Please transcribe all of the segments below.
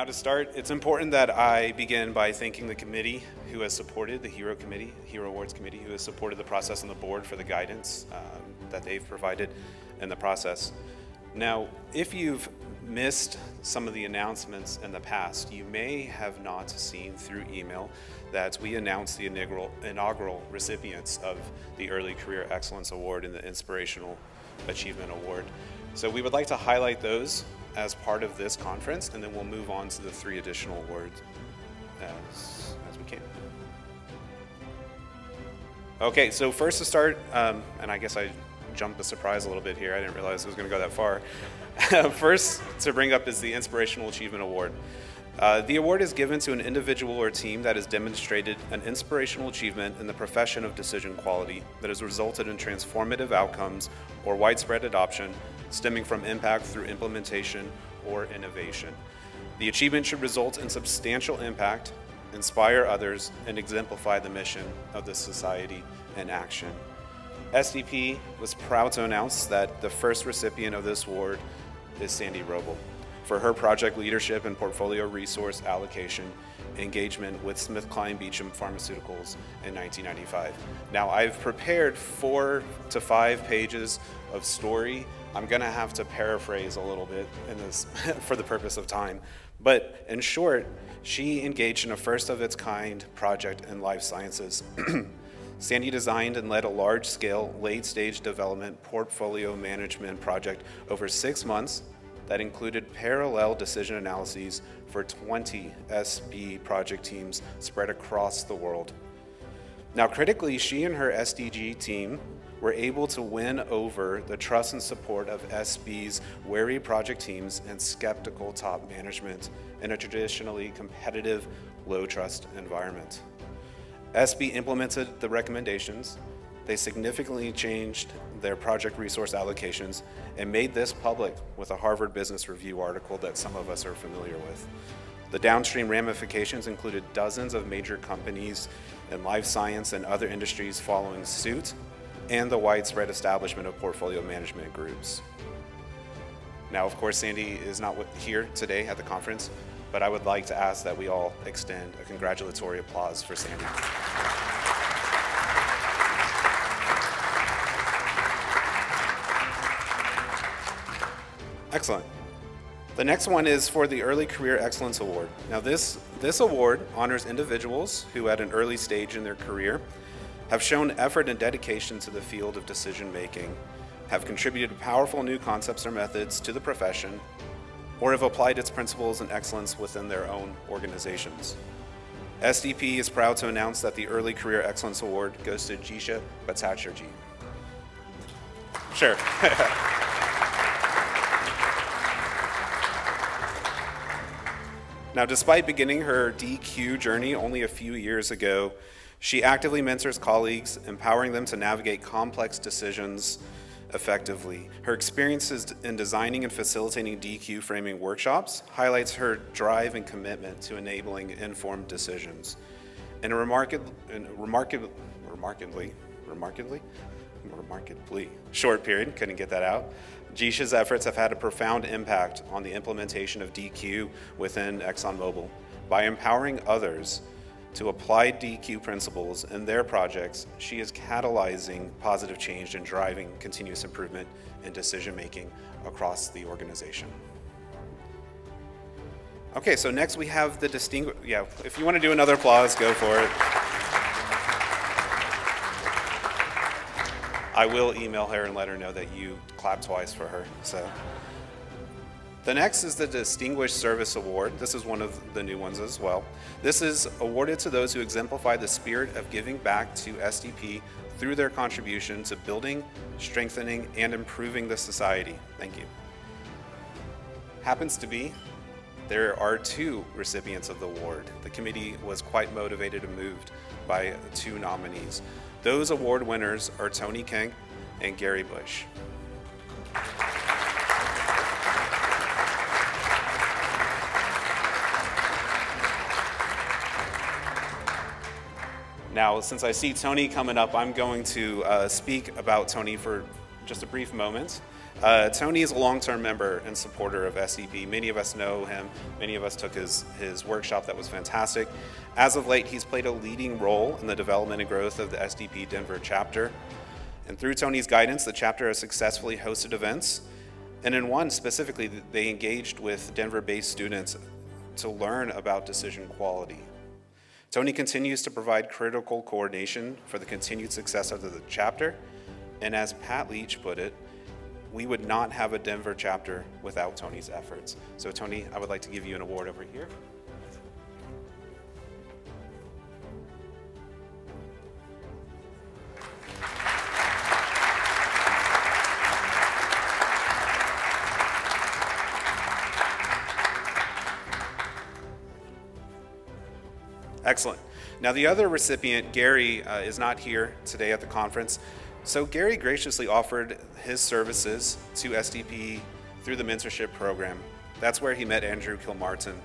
Now to start, it's important that I begin by thanking the committee who has supported, the Hero Awards Committee, who has supported the process and the board for the guidance that they've provided in the process. Now, if you've missed some of the announcements in the past, you may have not seen through email that we announced the inaugural recipients of the Early Career Excellence Award and the Inspirational Achievement Award. So we would like to highlight those as part of this conference, and then we'll move on to the 3 additional awards as we can. Okay, so first to start, and I guess I jumped the surprise a little bit here. I didn't realize it was going to go that far. First to bring up is the Inspirational Achievement Award. The award is given to an individual or team that has demonstrated an inspirational achievement in the profession of decision quality that has resulted in transformative outcomes or widespread adoption stemming from impact through implementation or innovation. The achievement should result in substantial impact, inspire others, and exemplify the mission of the society in action. SDP was proud to announce that the first recipient of this award is Sandy Roble for her project leadership and portfolio resource allocation engagement with SmithKline Beecham Pharmaceuticals in 1995. Now, I've prepared 4 to 5 pages of story. I'm going to have to paraphrase a little bit in this for the purpose of time. But in short, she engaged in a first-of-its-kind project in life sciences. Sandy designed and led a large-scale, late-stage development portfolio management project over 6 months that included parallel decision analyses for 20 SB project teams spread across the world. Now, critically, she and her SDG team were able to win over the trust and support of SB's wary project teams and skeptical top management in a traditionally competitive, low-trust environment. SB implemented the recommendations. They significantly changed their project resource allocations and made this public with a Harvard Business Review article that some of us are familiar with. The downstream ramifications included dozens of major companies in life science and other industries following suit, and the widespread establishment of portfolio management groups. Now, of course, Sandy is not here today at the conference, but I would like to ask that we all extend a congratulatory applause for Sandy. Excellent. The next one is for the Early Career Excellence Award. Now, this award honors individuals who at an early stage in their career have shown effort and dedication to the field of decision making, have contributed powerful new concepts or methods to the profession, or have applied its principles and excellence within their own organizations. SDP is proud to announce that the Early Career Excellence Award goes to Jisha Bhattacharjee. Sure. Now, despite beginning her DQ journey only a few years ago, she actively mentors colleagues, empowering them to navigate complex decisions effectively. Her experiences in designing and facilitating DQ framing workshops highlights her drive and commitment to enabling informed decisions. In a remarkably short period, couldn't get that out, Jisha's efforts have had a profound impact on the implementation of DQ within ExxonMobil. By empowering others to apply DQ principles in their projects, she is catalyzing positive change and driving continuous improvement in decision-making across the organization. Okay, so next we have the if you want to do another applause, go for it. I will email her and let her know that you clapped twice for her. So, the next is the Distinguished Service Award. This is one of the new ones as well. This is awarded to those who exemplify the spirit of giving back to SDP through their contribution to building, strengthening, and improving the society. Thank you. Happens to be, there are 2 recipients of the award. The committee was quite motivated and moved by 2 nominees. Those award winners are Tony King and Gary Bush. Now, since I see Tony coming up, I'm going to speak about Tony for just a brief moment. Tony is a long-term member and supporter of SDP. Many of us know him. Many of us took his workshop that was fantastic. As of late, he's played a leading role in the development and growth of the SDP Denver chapter. And through Tony's guidance, the chapter has successfully hosted events. And in one specifically, they engaged with Denver-based students to learn about decision quality. Tony continues to provide critical coordination for the continued success of the chapter. And as Pat Leach put it, we would not have a Denver chapter without Tony's efforts. So Tony, I would like to give you an award over here. Excellent. Now the other recipient, Gary, is not here today at the conference. So Gary graciously offered his services to SDP through the mentorship program. That's where he met Andrew Kilmartin.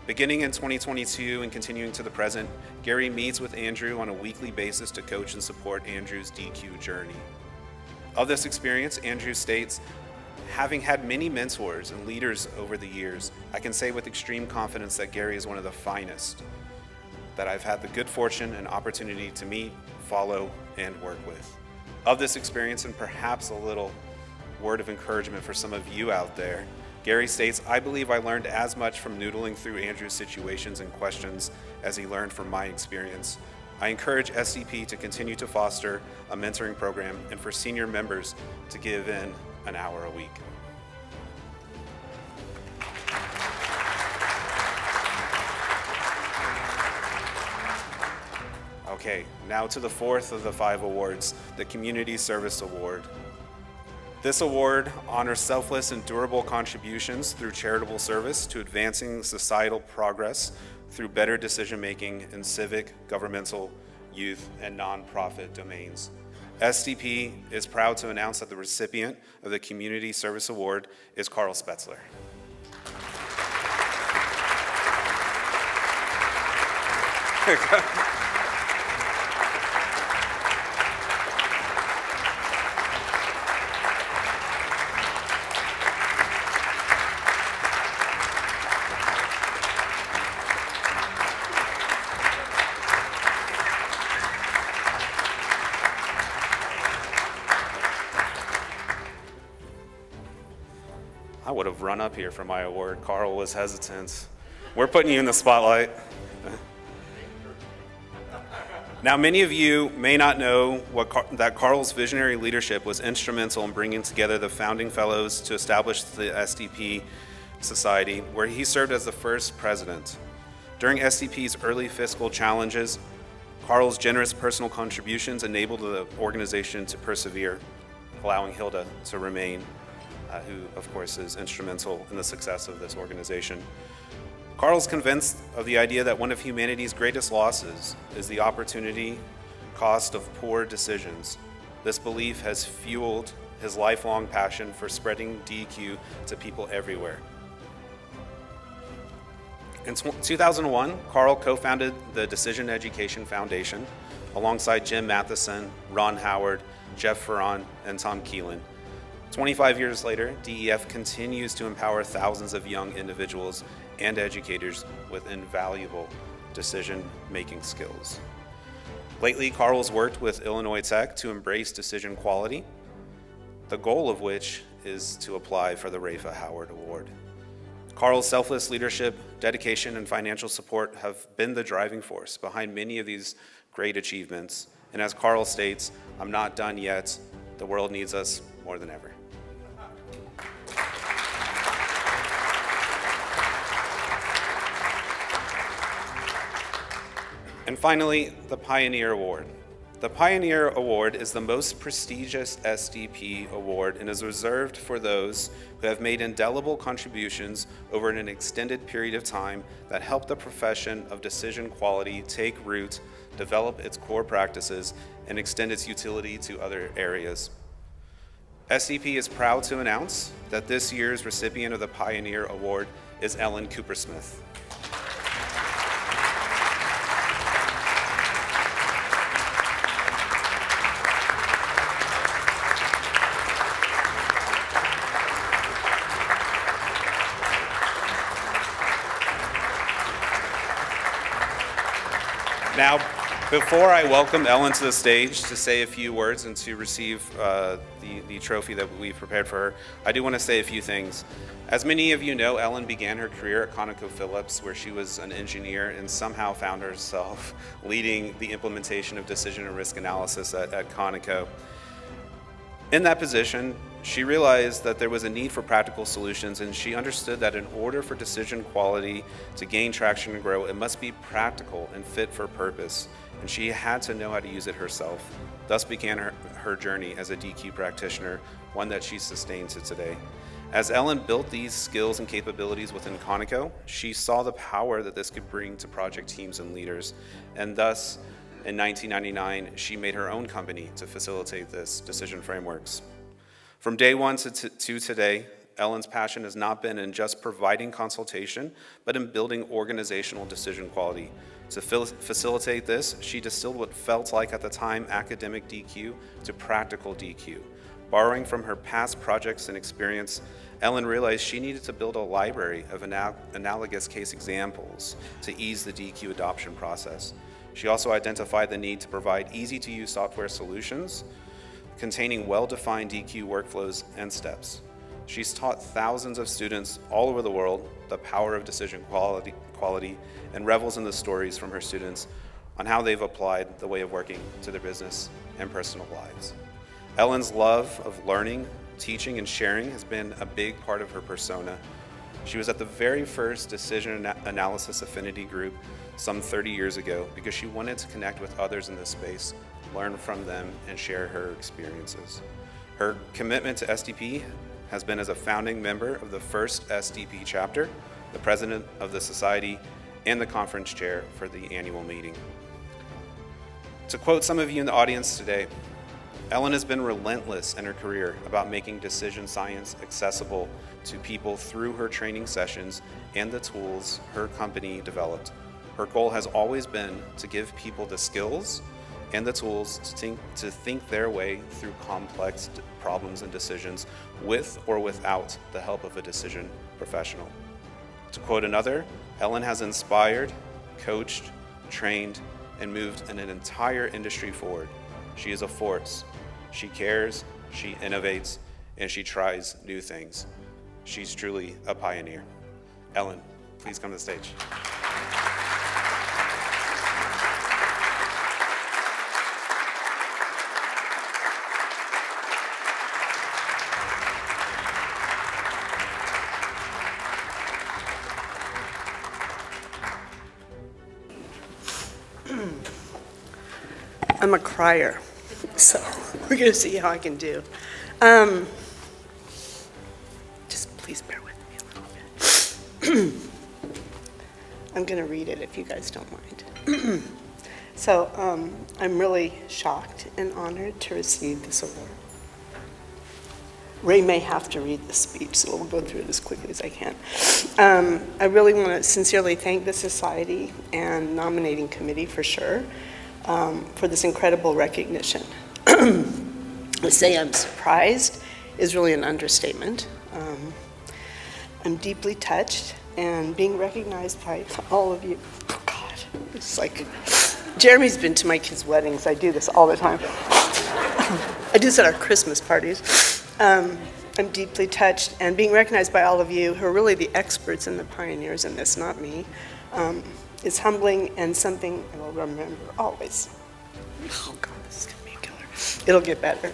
Beginning in 2022 and continuing to the present, Gary meets with Andrew on a weekly basis to coach and support Andrew's DQ journey. Of this experience, Andrew states, having had many mentors and leaders over the years, I can say with extreme confidence that Gary is one of the finest that I've had the good fortune and opportunity to meet, follow, and work with. Of this experience, and perhaps a little word of encouragement for some of you out there, Gary states, I believe I learned as much from noodling through Andrew's situations and questions as he learned from my experience. I encourage SDP to continue to foster a mentoring program and for senior members to give in an hour a week. Okay, now to the fourth of the 5 awards, the Community Service Award. This award honors selfless and durable contributions through charitable service to advancing societal progress through better decision-making in civic, governmental, youth, and nonprofit domains. SDP is proud to announce that the recipient of the Community Service Award is Carl Spetzler. I would have run up here for my award. Carl was hesitant. We're putting you in the spotlight. Now, many of you may not know that Carl's visionary leadership was instrumental in bringing together the founding fellows to establish the SDP Society, where he served as the first president. During SDP's early fiscal challenges, Carl's generous personal contributions enabled the organization to persevere, allowing Hilda to remain, who, of course, is instrumental in the success of this organization. Carl's convinced of the idea that one of humanity's greatest losses is the opportunity cost of poor decisions. This belief has fueled his lifelong passion for spreading DEQ to people everywhere. In 2001, Carl co-founded the Decision Education Foundation alongside Jim Matheson, Ron Howard, Jeff Ferron, and Tom Keelan. 25 years later, DEF continues to empower thousands of young individuals and educators with invaluable decision-making skills. Lately, Carl's worked with Illinois Tech to embrace decision quality, the goal of which is to apply for the Rafa Howard Award. Carl's selfless leadership, dedication, and financial support have been the driving force behind many of these great achievements. And as Carl states, "I'm not done yet. The world needs us more than ever." And finally, the Pioneer Award. The Pioneer Award is the most prestigious SDP award and is reserved for those who have made indelible contributions over an extended period of time that help the profession of decision quality take root, develop its core practices, and extend its utility to other areas. SDP is proud to announce that this year's recipient of the Pioneer Award is Ellen Coopersmith. Now, before I welcome Ellen to the stage to say a few words and to receive the trophy that we've prepared for her, I do want to say a few things. As many of you know, Ellen began her career at ConocoPhillips, where she was an engineer and somehow found herself leading the implementation of decision and risk analysis at Conoco. In that position, she realized that there was a need for practical solutions, and she understood that in order for decision quality to gain traction and grow, it must be practical and fit for purpose, and she had to know how to use it herself. Thus began her journey as a DQ practitioner, one that she sustained to today. As Ellen built these skills and capabilities within Conoco, she saw the power that this could bring to project teams and leaders, and thus, in 1999, she made her own company to facilitate this decision frameworks. From day one to today, Ellen's passion has not been in just providing consultation, but in building organizational decision quality. To facilitate this, she distilled what felt like at the time academic DQ to practical DQ. Borrowing from her past projects and experience, Ellen realized she needed to build a library of analogous case examples to ease the DQ adoption process. She also identified the need to provide easy-to-use software solutions containing well-defined DQ workflows and steps. She's taught thousands of students all over the world the power of decision quality and revels in the stories from her students on how they've applied the way of working to their business and personal lives. Ellen's love of learning, teaching, and sharing has been a big part of her persona. She was at the very first decision analysis affinity group some 30 years ago because she wanted to connect with others in this space, learn from them, and share her experiences. Her commitment to SDP has been as a founding member of the first SDP chapter, the president of the society, and the conference chair for the annual meeting. To quote some of you in the audience today, Ellen has been relentless in her career about making decision science accessible to people through her training sessions and the tools her company developed. Her goal has always been to give people the skills and the tools to think their way through complex problems and decisions with or without the help of a decision professional. To quote another, Ellen has inspired, coached, trained, and moved an entire industry forward. She is a force. She cares, she innovates, and she tries new things. She's truly a pioneer. Ellen, please come to the stage. I'm a crier, so we're going to see how I can do. Just please bear with me a little bit. I'm going to read it if you guys don't mind. So I'm really shocked and honored to receive this award. Ray may have to read the speech, so we'll go through it as quickly as I can. I really want to sincerely thank the Society and nominating committee for sure for this incredible recognition. To say I'm surprised is really an understatement. I'm deeply touched, and being recognized by all of you, oh God, it's like, Jeremy's been to my kids' weddings. I do this all the time. I do this at our Christmas parties. I'm deeply touched, and being recognized by all of you who are really the experts and the pioneers in this, not me, is humbling and something I will remember always. Oh God, this is gonna be a killer. It'll get better.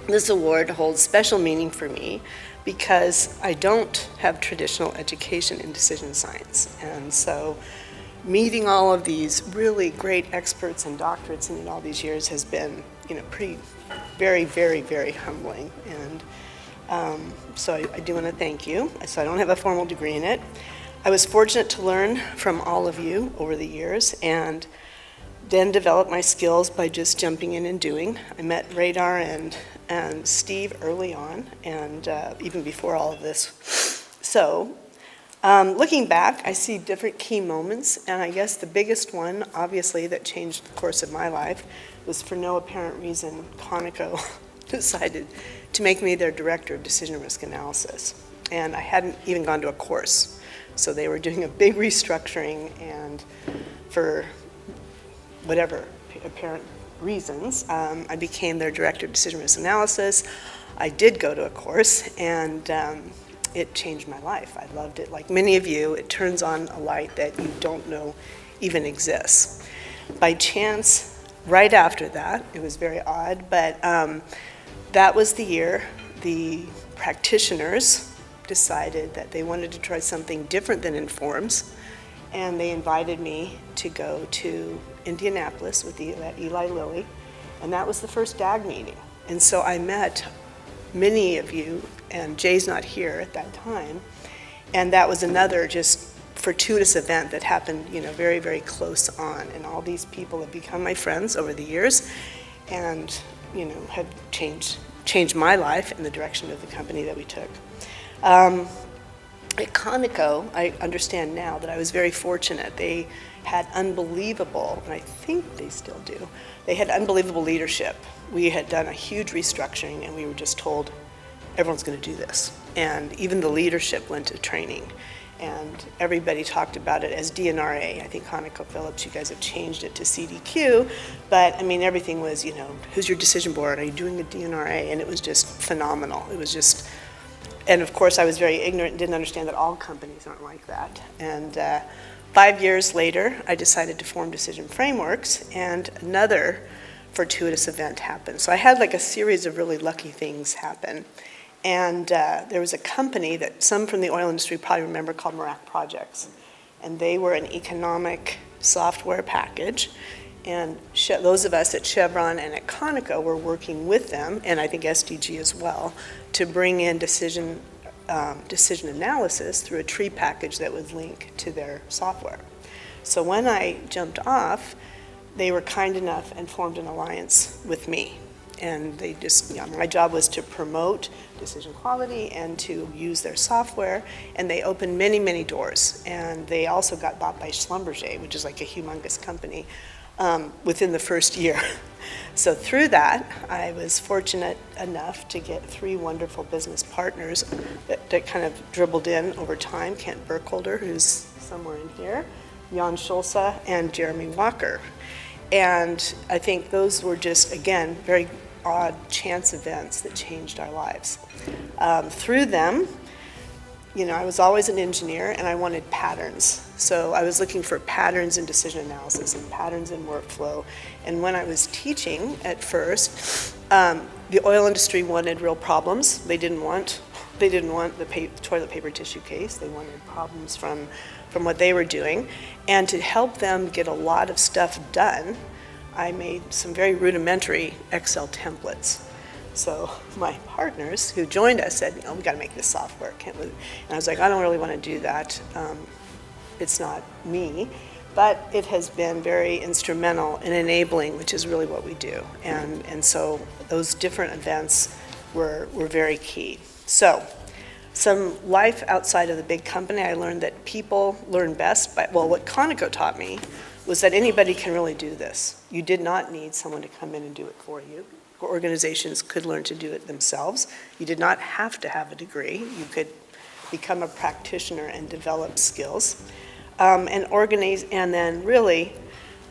This award holds special meaning for me because I don't have traditional education in decision science. And so meeting all of these really great experts and doctorates in all these years has been, pretty, very, very, very humbling. And so I do want to thank you. So I don't have a formal degree in it. I was fortunate to learn from all of you over the years and then develop my skills by just jumping in and doing. I met Radar and Steve early on, and even before all of this. So looking back, I see different key moments, and I guess the biggest one, obviously, that changed the course of my life was for no apparent reason, Conoco decided to make me their director of decision risk analysis. and I hadn't even gone to a course. So they were doing a big restructuring, and for whatever apparent reasons, I became their director of decision risk analysis. I did go to a course, and it changed my life. I loved it. Like many of you, it turns on a light that you don't know even exists. By chance, right after that, it was very odd, but that was the year the practitioners decided that they wanted to try something different than informs, and they invited me to go to Indianapolis with Eli Lilly, and that was the first DAG meeting. And so I met many of you, and Jay's not here at that time, and that was another just fortuitous event that happened, very, very close on, and all these people have become my friends over the years, and have changed my life in the direction of the company that we took. At Conoco, I understand now that I was very fortunate. They had unbelievable, and I think they still do, they had unbelievable leadership. We had done a huge restructuring, and we were just told, everyone's going to do this. And even the leadership went to training, and everybody talked about it as DNRA. I think ConocoPhillips, you guys have changed it to CDQ, but I mean, everything was, who's your decision board? Are you doing a DNRA? And it was just phenomenal. It was just, and of course I was very ignorant and didn't understand that all companies aren't like that. And 5 years later, I decided to form Decision Frameworks, and another fortuitous event happened. So I had like a series of really lucky things happen. And there was a company that some from the oil industry probably remember called Merak Projects. And they were an economic software package. And those of us at Chevron and at Conoco were working with them, and I think SDG as well, to bring in decision analysis through a tree package that would link to their software. So when I jumped off, they were kind enough and formed an alliance with me. And they just, my job was to promote decision quality and to use their software, and they opened many, many doors. And they also got bought by Schlumberger, which is like a humongous company, within the first year. So through that, I was fortunate enough to get 3 wonderful business partners that kind of dribbled in over time. Kent Burkholder, who's somewhere in here, Jan Schulze, and Jeremy Walker. And I think those were just, again, very odd chance events that changed our lives. Through them, I was always an engineer, and I wanted patterns. So I was looking for patterns in decision analysis and patterns in workflow. And when I was teaching at first, the oil industry wanted real problems. They didn't want the toilet paper tissue case. They wanted problems from what they were doing. And to help them get a lot of stuff done, I made some very rudimentary Excel templates. So my partners who joined us said, we got to make this software. Can't we? And I was like, I don't really want to do that. It's not me. But it has been very instrumental in enabling, which is really what we do. And so those different events were very key. So some life outside of the big company, I learned that people learn best by, what Conoco taught me was that anybody can really do this. You did not need someone to come in and do it for you. Organizations could learn to do it themselves. You did not have to have a degree. You could become a practitioner and develop skills. And then really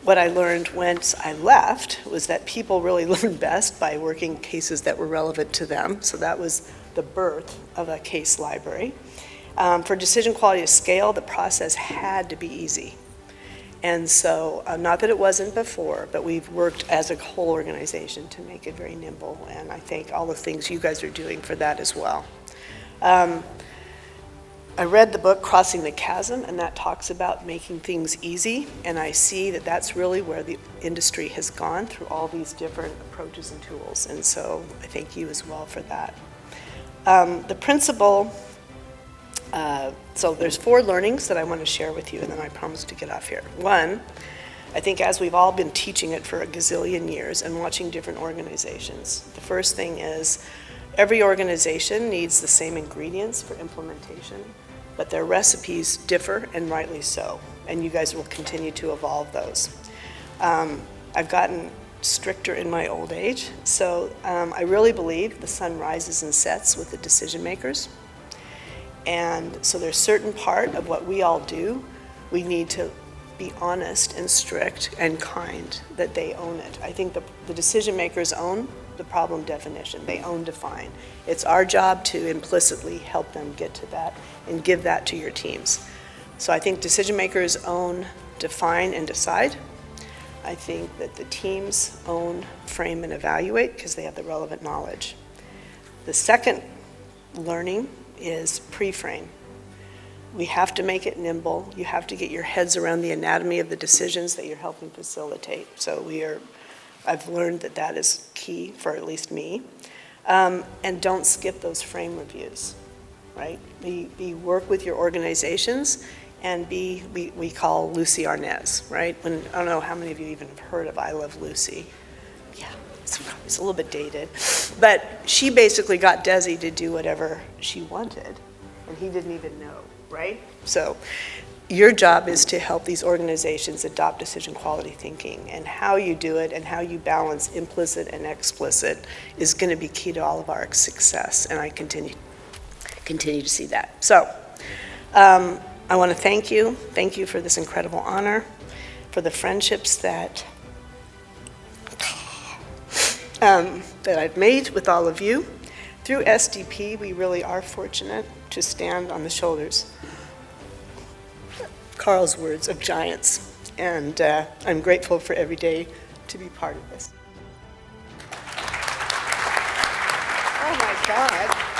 what I learned once I left was that people really learn best by working cases that were relevant to them. So that was the birth of a case library. For decision quality to scale, the process had to be easy. And so, not that it wasn't before, but we've worked as a whole organization to make it very nimble, and I thank all the things you guys are doing for that as well. I read the book Crossing the Chasm, and that talks about making things easy, and I see that that's really where the industry has gone through all these different approaches and tools, and so I thank you as well for that. The principle, so there's 4 learnings that I want to share with you, and then I promise to get off here. 1, I think as we've all been teaching it for a gazillion years and watching different organizations, the first thing is every organization needs the same ingredients for implementation, but their recipes differ, and rightly so, and you guys will continue to evolve those. I've gotten stricter in my old age, so I really believe the sun rises and sets with the decision makers. And so there's certain part of what we all do, we need to be honest and strict and kind, that they own it. I think the decision makers own the problem definition. They own define. It's our job to implicitly help them get to that and give that to your teams. So I think decision makers own define and decide. I think that the teams own frame and evaluate because they have the relevant knowledge. The second learning is pre-frame. We have to make it nimble. You have to get your heads around the anatomy of the decisions that you're helping facilitate. So I've learned that that is key for at least me. And don't skip those frame reviews, right? Work with your organizations and we call Lucy Arnaz, right? I don't know how many of you even have heard of I Love Lucy. Yeah, it's a little bit dated. But she basically got Desi to do whatever she wanted, and he didn't even know, right? So your job is to help these organizations adopt decision quality thinking, and how you do it and how you balance implicit and explicit is going to be key to all of our success, and I continue to see that. So I want to thank you for this incredible honor, for the friendships that I've made with all of you. Through SDP, we really are fortunate to stand on the shoulders, Carl's words, of giants. And I'm grateful for every day to be part of this. Oh my God.